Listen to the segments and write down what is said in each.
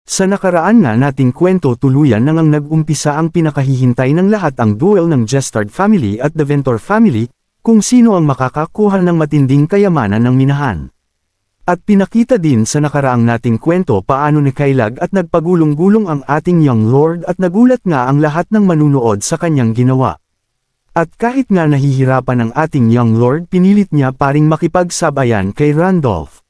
Sa nakaraan nga nating kwento tuluyan nang nag-umpisa ang pinakahihintay ng lahat ang duel ng Jestard family at the Ventor family, kung sino ang makakakuha ng matinding kayamanan ng minahan. At pinakita din sa nakaraang nating kwento paano nakailag at nagpagulong-gulong ang ating young lord at nagulat nga ang lahat ng manunood sa kanyang ginawa. At kahit nga nahihirapan ang ating young lord pinilit niya paring makipagsabayan kay Randolph.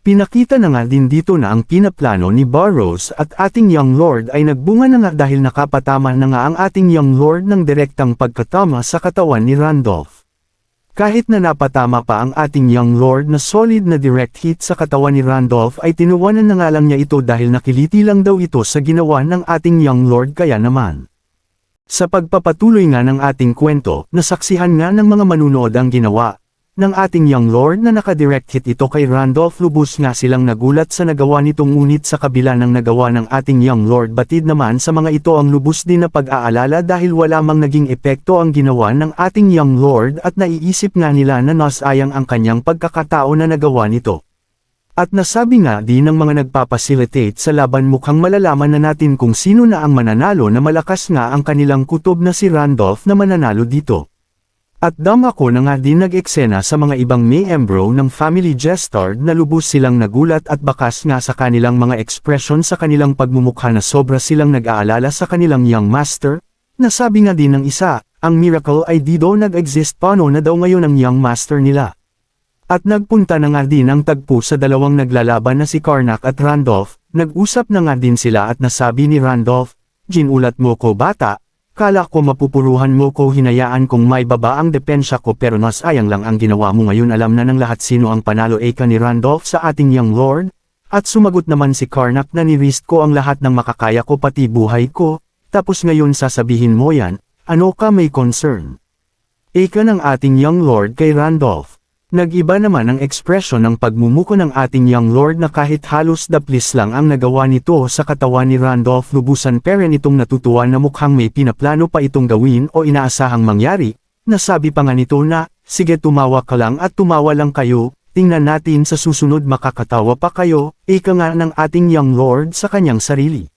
Pinakita na nga din dito na ang pinaplano ni Burroughs at ating young lord ay nagbunga na nga dahil nakapatama na nga ang ating young lord ng direktang pagkatama sa katawan ni Randolph. Kahit na napatama pa ang ating young lord na solid na direct hit sa katawan ni Randolph ay tinuwanan na nga lang niya ito dahil nakiliti lang daw ito sa ginawa ng ating young lord kaya naman. Sa pagpapatuloy nga ng ating kwento, nasaksihan nga ng mga manunood ang ginawa ng ating young lord na nakadirect hit ito kay Randolph. Lubos nga silang nagulat sa nagawa nito, ngunit sa kabila ng nagawa ng ating young lord batid naman sa mga ito ang lubos din na pag-aalala dahil wala mang naging epekto ang ginawa ng ating young lord at naiisip nga nila na nasayang ang kanyang pagkakatao na nagawa nito. At nasabi nga din ng mga nagpapacilitate sa laban, mukhang malalaman na natin kung sino na ang mananalo na malakas nga ang kanilang kutob na si Randolph na mananalo dito. At ako na nga din nag-eksena sa mga ibang miyembro ng family Jestard na lubos silang nagulat at bakas nga sa kanilang mga ekspresyon sa kanilang pagmumukha na sobra silang nag-aalala sa kanilang young master. Nasabi nga din ng isa, ang miracle ay di daw nag-exist, paano na daw ngayon ang young master nila. At nagpunta na nga din ang tagpo sa dalawang naglalaban na si Karnak at Randolph. Nag-usap na nga din sila at nasabi ni Randolph, "Ginulat mo ko bata. Kala ko mapupuruhan mo ko, hinayaan kong may baba ang depensya ko, pero nasayang lang ang ginawa mo ngayon. Alam na ng lahat sino ang panalo eka ni Randolph sa ating young lord." At sumagot naman si Karnak na nirisk ko ang lahat ng makakaya ko pati buhay ko, tapos ngayon sasabihin mo yan, ano ka may concern? Eka ng ating young lord kay Randolph. Nag-iba naman ang ekspresyon ng pagmumuko ng ating young lord na kahit halos daplis lang ang nagawa nito sa katawan ni Randolph, lubusan pa rin itong natutuwa na mukhang may pinaplano pa itong gawin o inaasahang mangyari. Nasabi pa nga nito na, "Sige, tumawa ka lang at tumawa lang kayo, tingnan natin sa susunod makakatawa pa kayo," ika nga ng ating young lord sa kanyang sarili.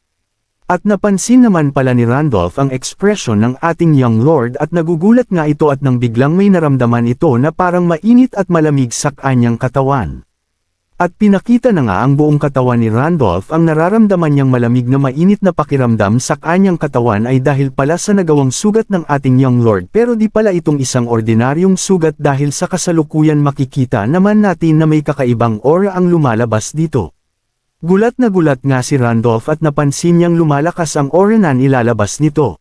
At napansin naman pala ni Randolph ang ekspresyon ng ating young lord at nagugulat nga ito at nang biglang may naramdaman ito na parang mainit at malamig sa kanyang katawan. At pinakita na nga ang buong katawan ni Randolph, ang nararamdaman niyang malamig na mainit na pakiramdam sa kanyang katawan ay dahil pala sa nagawang sugat ng ating young lord, pero di pala itong isang ordinaryong sugat dahil sa kasalukuyan makikita naman natin na may kakaibang aura ang lumalabas dito. Gulat nga si Randolph at napansin niyang lumalakas ang aura na nilalabas nito.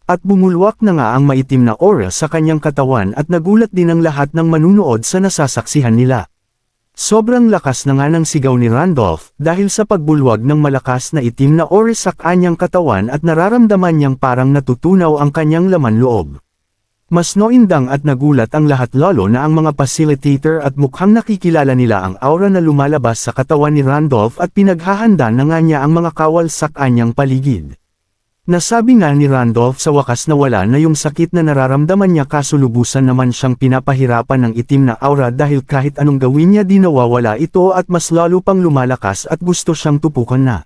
At bumulwak na nga ang maitim na aura sa kanyang katawan at nagulat din ang lahat ng manunood sa nasasaksihan nila. Sobrang lakas na nga ng sigaw ni Randolph dahil sa pagbulwag ng malakas na itim na aura sa kanyang katawan at nararamdaman niyang parang natutunaw ang kanyang laman loob. Mas noindang at nagulat ang lahat, lalo na ang mga facilitator, at mukhang nakikilala nila ang aura na lumalabas sa katawan ni Randolph at pinaghahanda na nga niya ang mga kawal sa kanyang paligid. Nasabi nga ni Randolph sa wakas na wala na yung sakit na nararamdaman niya, kaso lubusan naman siyang pinapahirapan ng itim na aura dahil kahit anong gawin niya di nawawala ito at mas lalo pang lumalakas at gusto siyang tupukan na.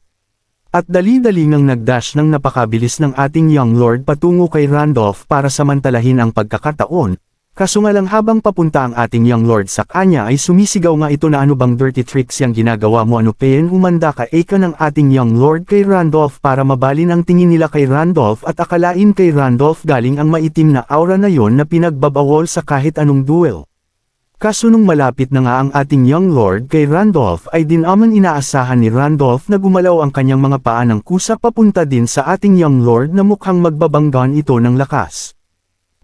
At dali-dali ngang nagdash ng napakabilis ng ating young lord patungo kay Randolph para samantalahin ang pagkakataon, kaso nga lang habang papunta ang ating young lord sa kanya ay sumisigaw nga ito na, "Ano bang dirty tricks yang ginagawa mo? Ano pain?" Humanda ka eka ng ating young lord kay Randolph para mabalin ang tingin nila kay Randolph at akalain kay Randolph galing ang maitim na aura na yon na pinagbabawal sa kahit anong duel. Kaso nung malapit na nga ang ating young lord kay Randolph ay dinaman inaasahan ni Randolph na gumalaw ang kanyang mga paa ng kusa papunta din sa ating young lord na mukhang magbabanggan ito ng lakas.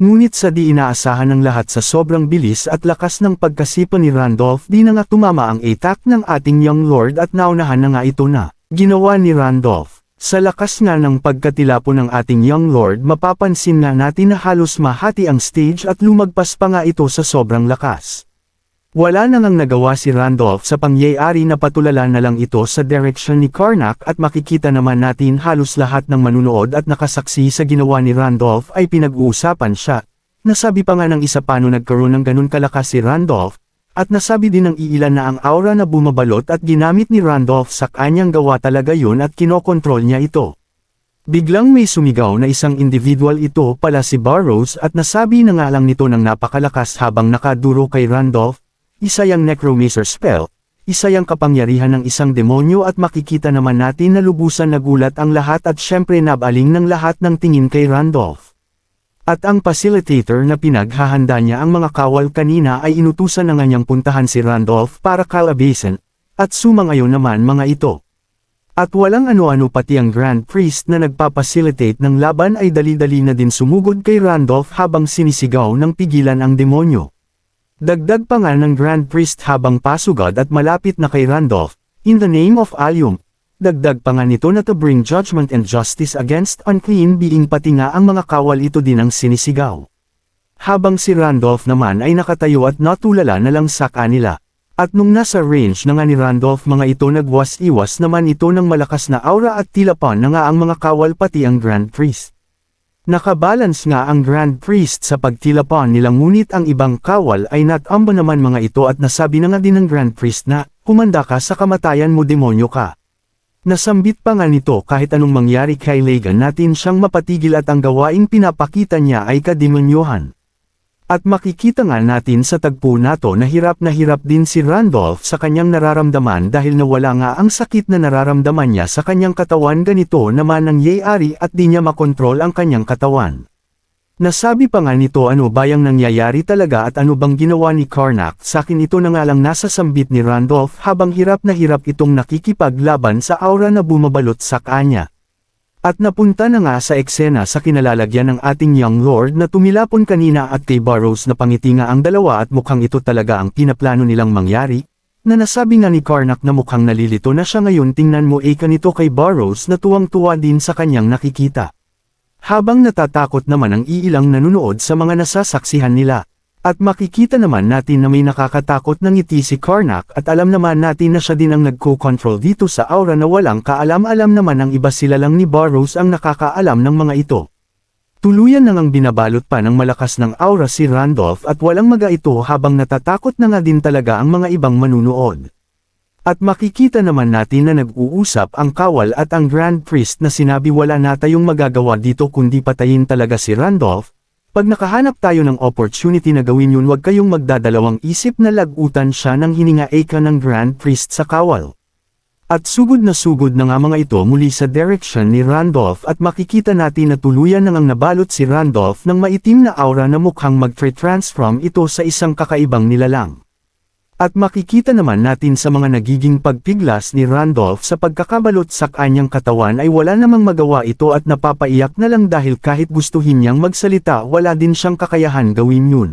Ngunit sa di inaasahan ng lahat, sa sobrang bilis at lakas ng pagkasipa ni Randolph, di na nga tumama ang attack ng ating young lord at naunahan na nga ito na ginawa ni Randolph. Sa lakas nga ng pagkatilapo ng ating young lord, mapapansin nga natin na halos mahati ang stage at lumagpas pa nga ito sa sobrang lakas. Wala na ngang nagawa si Randolph sa pangyayari na patulala na lang ito sa direksyon ni Karnak, at makikita naman natin halos lahat ng manunood at nakasaksi sa ginawa ni Randolph ay pinag-uusapan siya. Nasabi pa nga ng isa, paano nagkaroon ng ganun kalakas si Randolph, At nasabi din ng iilan na ang aura na bumabalot at ginamit ni Randolph sa kanyang gawa talaga yun at kinokontrol niya ito. Biglang may sumigaw na isang individual, ito pala si Burrows, at nasabi na nga lang nito ng napakalakas habang nakaduro kay Randolph, isa yang necromancer spell, isa yang kapangyarihan ng isang demonyo, at makikita naman natin na lubusan nagulat ang lahat at syempre nabaling ng lahat ng tingin kay Randolph. At ang facilitator na pinaghahanda niya ang mga kawal kanina ay inutusan na nga niyang puntahan si Randolph para kalabasan, at sumangayon naman mga ito. At walang ano-ano, pati ang Grand Priest na nagpapacilitate ng laban ay dali-dali na din sumugod kay Randolph habang sinisigaw ng pigilan ang demonyo. Dagdag pa nga ng Grand Priest habang pasugad at malapit na kay Randolph, "In the name of Allium." Dagdag pa nga nito na to bring judgment and justice against unclean being, pati nga ang mga kawal ito din ang sinisigaw. Habang si Randolph naman ay nakatayo at natulala na lang sa kanila. At nung nasa range na nga ni Randolph mga ito, nagwas-iwas naman ito ng malakas na aura at tila pa na nga ang mga kawal pati ang Grand Priest. Nakabalance nga ang Grand Priest sa pagtilapon nila, ngunit ang ibang kawal ay natamba naman mga ito, at nasabi na nga din ng Grand Priest na, "Humanda ka sa kamatayan mo, demonyo ka." Nasambit pa nga nito, kahit anong mangyari kay Lagan natin siyang mapatigil, at ang gawaing pinapakita niya ay kademonyohan. At makikita nga natin sa tagpo nato na hirap din si Randolph sa kanyang nararamdaman dahil nawala nga ang sakit na nararamdaman niya sa kanyang katawan. Ganito naman ang nangyayari at di niya makontrol ang kanyang katawan. Nasabi pa nga nito, "Ano ba yang nangyayari talaga at ano bang ginawa ni Karnak sa akin?" Ito na nga lang nasa sambit ni Randolph habang hirap na hirap itong nakikipaglaban sa aura na bumabalot sa kanya. At napunta na nga sa eksena sa kinalalagyan ng ating Young Lord na tumilapon kanina at kay Burrows na pangiti nga ang dalawa, at mukhang ito talaga ang pinaplano nilang mangyari, na nasabi nga ni Karnak na mukhang nalilito na siya ngayon. Tingnan mo nito kay Burrows na tuwang-tuwa din sa kanyang nakikita. Habang natatakot naman ang iilang nanunood sa mga nasasaksihan nila. At makikita naman natin na may nakakatakot na ngiti si Karnak, at alam naman natin na siya din ang nagko-control dito sa aura na walang kaalam-alam naman ang iba, sila lang ni Burrows ang nakakaalam ng mga ito. Tuluyan na ngang binabalot pa ng malakas ng aura si Randolph at walang maga ito habang natatakot na nga din talaga ang mga ibang manunood. At makikita naman natin na nag-uusap ang kawal at ang Grand Priest na sinabi, "Wala na tayong magagawa dito kundi patayin talaga si Randolph. Pag nakahanap tayo ng opportunity na gawin yun, huwag kayong magdadalawang isip na lagutan siya ng hininga ng Grand Priest sa kawal." At sugod na nga mga ito muli sa direction ni Randolph, at makikita natin na tuluyan na ngang nabalot si Randolph ng maitim na aura na mukhang mag-transform ito sa isang kakaibang nilalang. At makikita naman natin sa mga nagiging pagpiglas ni Randolph sa pagkakabalot sa kanyang katawan ay wala namang magawa ito at napapaiyak na lang dahil kahit gustuhin niyang magsalita wala din siyang kakayahan gawin yun.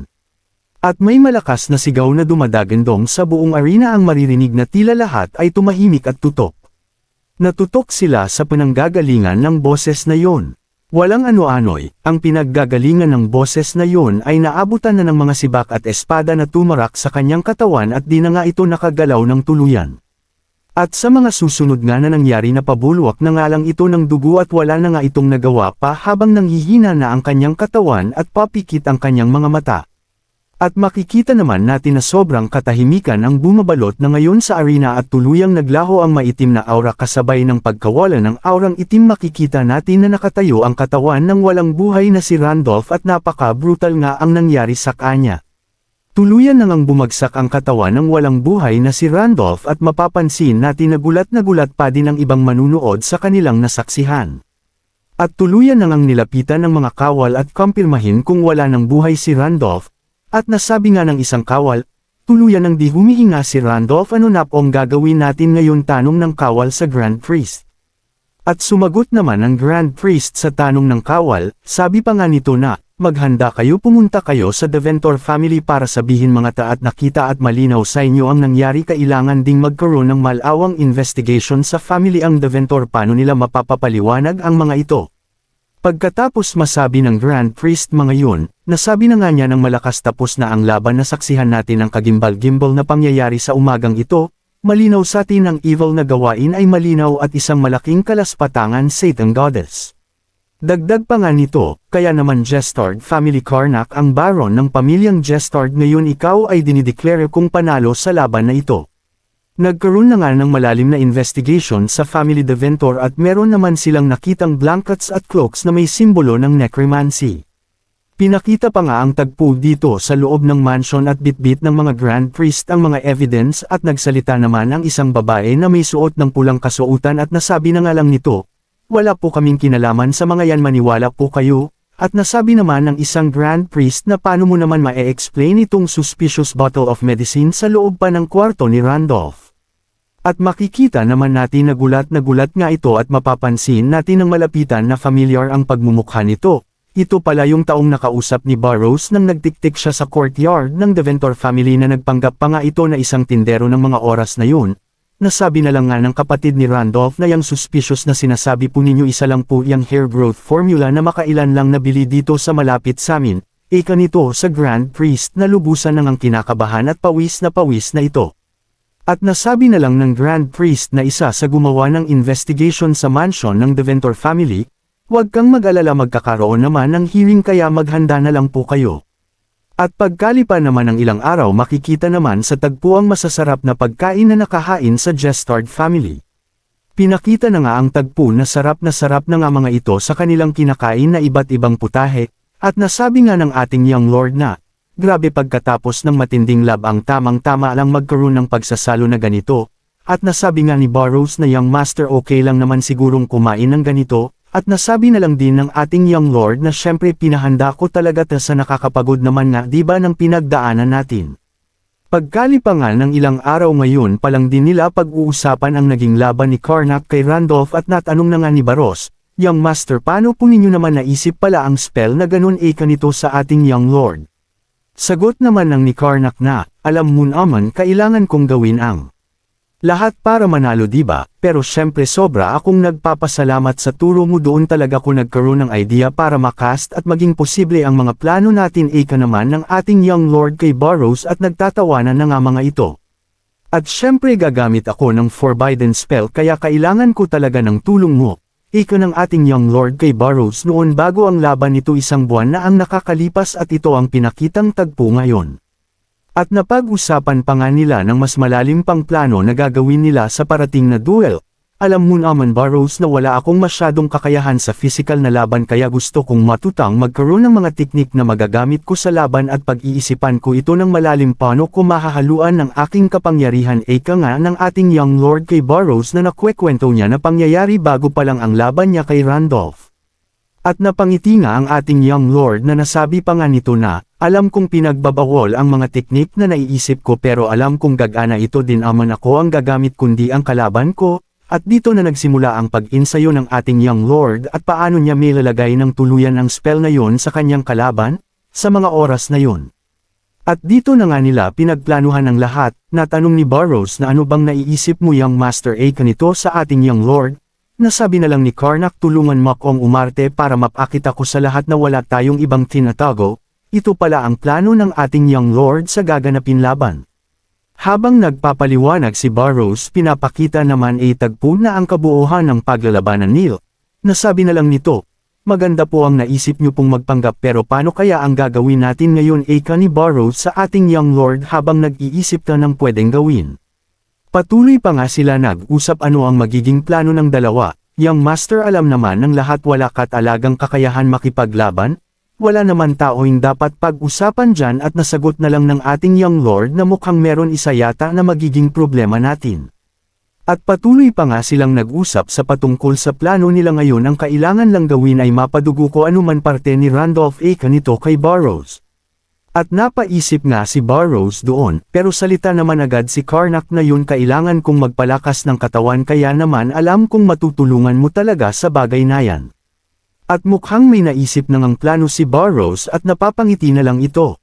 At may malakas na sigaw na dumadagandong sa buong arena, ang maririnig na tila lahat ay tumahimik at tutok. Natutok sila sa pinanggagalingan ng boses na yon. Walang ano-ano'y, ang pinaggagalingan ng boses na yon ay naabutan na ng mga sibak at espada na tumarak sa kanyang katawan, at di na nga ito nakagalaw ng tuluyan. At sa mga susunod nga na nangyari, na pabulwak na nga lang ito ng dugo at wala na nga itong nagawa pa habang nanghihina na ang kanyang katawan at papikit ang kanyang mga mata. At makikita naman natin na sobrang katahimikan ang bumabalot na ngayon sa arena at tuluyang naglaho ang maitim na aura kasabay ng pagkawala ng aurang itim. Makikita natin na nakatayo ang katawan ng walang buhay na si Randolph at napaka-brutal nga ang nangyari sa kanya. Tuluyan na ngang bumagsak ang katawan ng walang buhay na si Randolph at mapapansin natin na gulat pa din ang ibang manunood sa kanilang nasaksihan. At tuluyan na ngang nilapitan ng mga kawal at kumpirmahin kung wala ng buhay si Randolph. At nasabi nga ng isang kawal, tuluyan nang di humihinga si Randolph. "Ano na po ang gagawin natin ngayon?" tanong ng kawal sa Grand Priest. At sumagot naman ang Grand Priest sa tanong ng kawal, sabi pa nga nito na, "Maghanda kayo, pumunta kayo sa Deventor family para sabihin mga taat nakita at malinaw sa inyo ang nangyari. Kailangan ding magkaroon ng malawang investigation sa family ang Deventor." Paano nila mapapapaliwanag ang mga ito? Pagkatapos masabi ng Grand Priest mga yun, nasabi na nga niya ng malakas, "Tapos na ang laban." Nasaksihan natin ang kagimbal-gimbal na pangyayari sa umagang ito. Malinaw sa atin ang evil na gawain ay malinaw at isang malaking kalaspatangan, Satan Goddess. Dagdag pa nga nito, kaya naman Jestard family Karnak ang baron ng pamilyang Jestard ngayon ikaw ay dinideclare kung panalo sa laban na ito. Nagkaroon na nga ng malalim na investigation sa family Deventor at meron naman silang nakitang blankets at cloaks na may simbolo ng necromancy. Pinakita pa nga ang tagpo dito sa loob ng mansion at bitbit ng mga Grand Priest ang mga evidence at nagsalita naman ang isang babae na may suot ng pulang kasuotan at nasabi na nga lang nito, "Wala po kaming kinalaman sa mga yan, maniwala po kayo," at nasabi naman ng isang Grand Priest na paano mo naman ma-explain itong suspicious bottle of medicine sa loob pa ng kwarto ni Randolph. At makikita naman natin na gulat nga ito at mapapansin natin ng malapitan na familiar ang pagmumukha nito. Ito pala yung taong nakausap ni Burrows nang nagtiktik siya sa courtyard ng Deventor family na nagpanggap pa nga ito na isang tindero ng mga oras na yun. Nasabi na lang nga ng kapatid ni Randolph na yung suspicious na sinasabi po ninyo isa lang po yung hair growth formula na makailan lang nabili dito sa malapit sa amin. Ika nito sa Grand Priest na lubusan nang ang kinakabahan at pawis na ito. At nasabi na lang ng Grand Priest na isa sa gumawa ng investigation sa mansion ng Deventor family, "Huwag kang mag-alala, magkakaroon naman ng hearing kaya maghanda na lang po kayo." At pagkalipa naman ng ilang araw makikita naman sa tagpo ang masasarap na pagkain na nakahain sa Jestard family. Pinakita na nga ang tagpo na sarap na nga mga ito sa kanilang kinakain na iba't ibang putahe, at nasabi nga ng ating young lord na, grabe pagkatapos ng matinding lab ang tamang-tama lang magkaroon ng pagsasalo na ganito, at nasabi nga ni Burrows na young master okay lang naman sigurong kumain ng ganito. At nasabi na lang din ng ating young lord na syempre pinahanda ko talaga sa nakakapagod naman nga diba ng pinagdaanan natin. Pagkalipa nga ng ilang araw ngayon palang din nila pag-uusapan ang naging laban ni Karnak kay Randolph at natanong na nga ni Barros, "Young master, paano po ninyo naman naisip pala ang spell na ganun kanito sa ating young lord?" Sagot naman ng ni Karnak na, "Alam mo naman kailangan kong gawin ang lahat para manalo diba, pero syempre sobra akong nagpapasalamat sa turo mo, doon talaga ko nagkaroon ng idea para makast at maging posible ang mga plano natin." Ika naman ng ating young lord kay Burrows at nagtatawanan na nga mga ito. "At syempre gagamit ako ng forbidden spell kaya kailangan ko talaga ng tulong mo." Ika ng ating young lord kay Burrows noon bago ang laban nito isang buwan na ang nakakalipas at ito ang pinakitang tagpo ngayon. At napag-usapan pa nga nila ng mas malalim pang plano na gagawin nila sa parating na duel. "Alam mo naman Burrows na wala akong masyadong kakayahan sa physical na laban kaya gusto kong matutang magkaroon ng mga teknik na magagamit ko sa laban at pag-iisipan ko ito ng malalim paano ko mahahaluan ng aking kapangyarihan." Ika nga ng ating young lord kay Burrows na nakwekwento niya na pangyayari bago pa lang ang laban niya kay Randolph. At napangiti nga ang ating young lord na nasabi pa nga nito na, "Alam kong pinagbabawal ang mga teknik na naiisip ko pero alam kong gagana ito din aman ako ang gagamit kundi ang kalaban ko." At dito na nagsimula ang pag-insayo ng ating young lord at paano niya may lalagay ng tuluyan ang spell na yon sa kanyang kalaban, sa mga oras na yon. At dito na nga nila pinagplanuhan ng lahat. Natanong ni Burrows na ano bang naiisip mo young master kanito sa ating young lord. Nasabi na lang ni Karnak, "Tulungan mo akong umarte para mapakita ko sa lahat na wala tayong ibang tinatago." Ito pala ang plano ng ating young lord sa gaganapin laban. Habang nagpapaliwanag si Burrows pinapakita naman tagpo na ang kabuuhan ng paglalabanan nila. Nasabi na lang nito, "Maganda po ang naisip niyo pong magpanggap pero paano kaya ang gagawin natin ngayon?" Ika ni Burrows sa ating young lord habang nag-iisip na ng pwedeng gawin. Patuloy pa nga sila nag-usap ano ang magiging plano ng dalawa. "Young master, alam naman ng lahat wala ka't alagang kakayahan makipaglaban. Wala naman tao'ing dapat pag-usapan dyan," at nasagot na lang ng ating young lord na mukhang meron isa yata na magiging problema natin. At patuloy pa nga silang nag-usap sa patungkol sa plano nila ngayon. Ang kailangan lang gawin ay mapadugo ko anuman parte ni Randolph kanito kay Burrows. At napaisip nga si Burrows doon, pero salita naman agad si Karnak na yun kailangan kong magpalakas ng katawan kaya naman alam kong matutulungan mo talaga sa bagay na yan. At mukhang may naisip na ngang plano si Burrows at napapangiti na lang ito.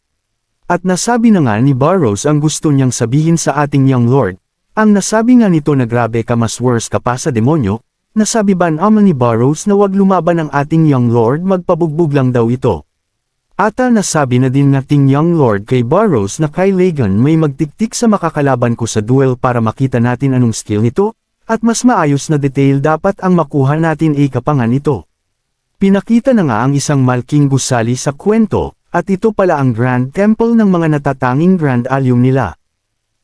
At nasabi na nga ni Burrows ang gusto niyang sabihin sa ating young lord. Ang nasabi nga nito na grabe ka, mas worse ka pa sa demonyo. Nasabi ba naman ni Burrows na wag lumaban ang ating young lord, magpabugbog lang daw ito. Ata nasabi na din nating young lord kay Burrows na kay Lagan may magtiktik sa makakalaban ko sa duel para makita natin anong skill nito, at mas maayos na detail dapat ang makuha natin kapangan ito. Pinakita na nga ang isang malaking gusali sa kwento, at ito pala ang Grand Temple ng mga natatanging Grand Allium nila.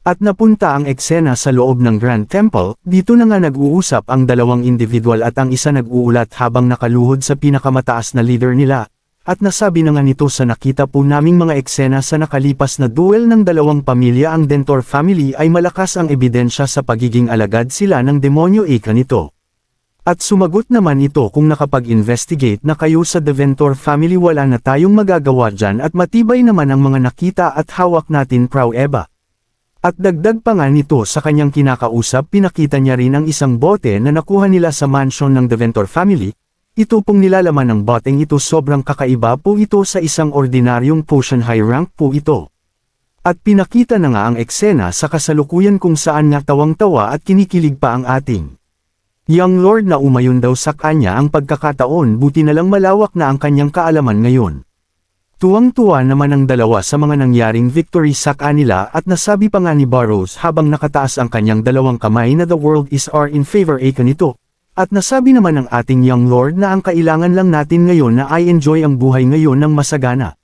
At napunta ang eksena sa loob ng Grand Temple, dito na nga nag-uusap ang dalawang individual at ang isa nag-uulat habang nakaluhod sa pinakamataas na leader nila. At nasabi na nga nito sa nakita po naming mga eksena sa nakalipas na duel ng dalawang pamilya ang Dentor family ay malakas ang ebidensya sa pagiging alagad sila ng demonyo ika nito. At sumagot naman ito kung nakapag-investigate na kayo sa Deventor family wala na tayong magagawa dyan at matibay naman ang mga nakita at hawak natin pruweba. At dagdag pa nga nito sa kanyang kinakausap pinakita niya rin ang isang bote na nakuha nila sa mansion ng Deventor family. Ito pong nilalaman ng boteng ito sobrang kakaiba po ito sa isang ordinaryong potion high rank po ito. At pinakita na nga ang eksena sa kasalukuyan kung saan nga tawang-tawa at kinikilig pa ang ating Young Lord na umayon daw sa kanya ang pagkakataon buti na lang malawak na ang kanyang kaalaman ngayon. Tuwang-tuwa naman ang dalawa sa mga nangyaring victory sa kanila at nasabi pa nga ni Burrows habang nakataas ang kanyang dalawang kamay na the world is our in favor ika nito. At nasabi naman ng ating Young Lord na ang kailangan lang natin ngayon na I enjoy ang buhay ngayon ng masagana.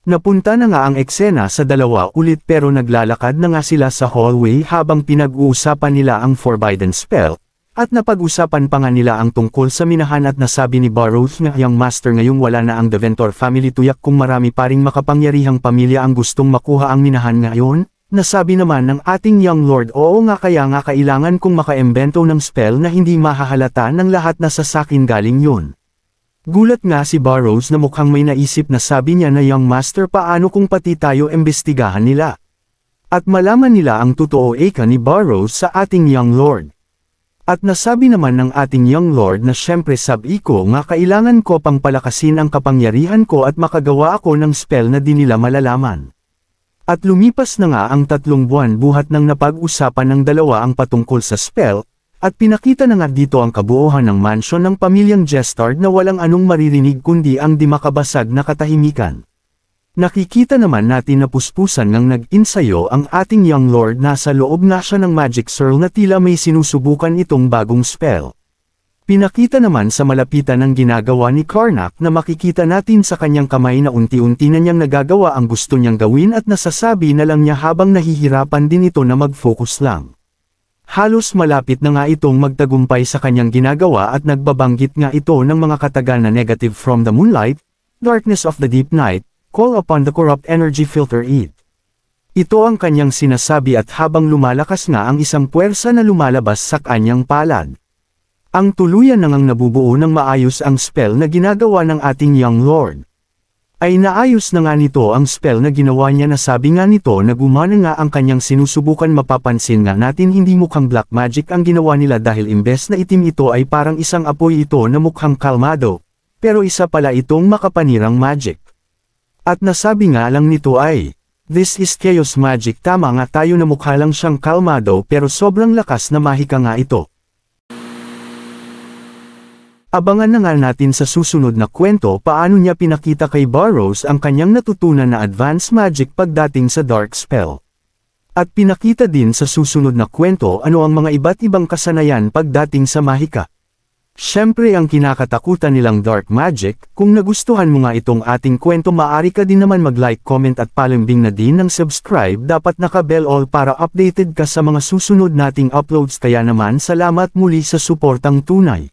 Napunta na nga ang eksena sa dalawa ulit pero naglalakad na nga sila sa hallway habang pinag-uusapan nila ang Forbidden Spell. At napag-usapan pa nga nila ang tungkol sa minahan at nasabi ni Burrows nga yung master ngayong wala na ang Deventor family tuyak kung marami pa ring makapangyarihang pamilya ang gustong makuha ang minahan ngayon. Nasabi naman ng ating Young Lord oo nga kaya nga kailangan kong makaembento ng spell na hindi mahahalata ng lahat na sa sakin galing yun. Gulat nga si Burrows na mukhang may naisip na sabi niya na Young Master paano kung pati tayo imbestigahan nila. At malaman nila ang totoo eka ni Burrows sa ating Young Lord. At nasabi naman ng ating Young Lord na syempre sabi ko nga kailangan ko pang palakasin ang kapangyarihan ko at makagawa ako ng spell na di nila malalaman. At lumipas na nga ang 3 buwan buhat nang napag-usapan ng dalawa ang patungkol sa spell, at pinakita na nga dito ang kabuuhan ng mansion ng pamilyang Jestard na walang anong maririnig kundi ang di makabasag na katahimikan. Nakikita naman natin na puspusan ngang nag-insayo ang ating Young Lord nasa loob na siya ng magic swirl na tila may sinusubukan itong bagong spell. Pinakita naman sa malapitan ng ginagawa ni Karnak na makikita natin sa kanyang kamay na unti-unti na niyang nagagawa ang gusto niyang gawin at nasasabi na lang niya habang nahihirapan din ito na mag-focus lang. Halos malapit na nga itong magtagumpay sa kanyang ginagawa at nagbabanggit nga ito ng mga katagal na negative from the moonlight, darkness of the deep night, call upon the corrupt energy filter it. Ito ang kanyang sinasabi at habang lumalakas nga ang isang puwersa na lumalabas sa kanyang palad. Ang tuluyan na ngang nabubuo ng maayos ang spell na ginagawa ng ating Young Lord. Ay naayos na nga nito ang spell na ginawa niya na sabi nga nito na gumana nga ang kanyang sinusubukan mapapansin nga natin hindi mukhang black magic ang ginawa nila dahil imbes na itim ito ay parang isang apoy ito na mukhang kalmado, pero isa pala itong makapanirang magic. At nasabi nga lang nito ay, this is chaos magic tama nga tayo na mukha lang siyang kalmado pero sobrang lakas na mahika nga ito. Abangan na nga natin sa susunod na kwento paano niya pinakita kay Burrows ang kanyang natutunan na advanced magic pagdating sa dark spell. At pinakita din sa susunod na kwento ano ang mga iba't ibang kasanayan pagdating sa mahika. Siyempre ang kinakatakutan nilang dark magic, kung nagustuhan mo nga itong ating kwento maaari ka din naman mag-like, comment at palambing na din ng subscribe dapat naka-bell all para updated ka sa mga susunod nating uploads kaya naman salamat muli sa suportang tunay.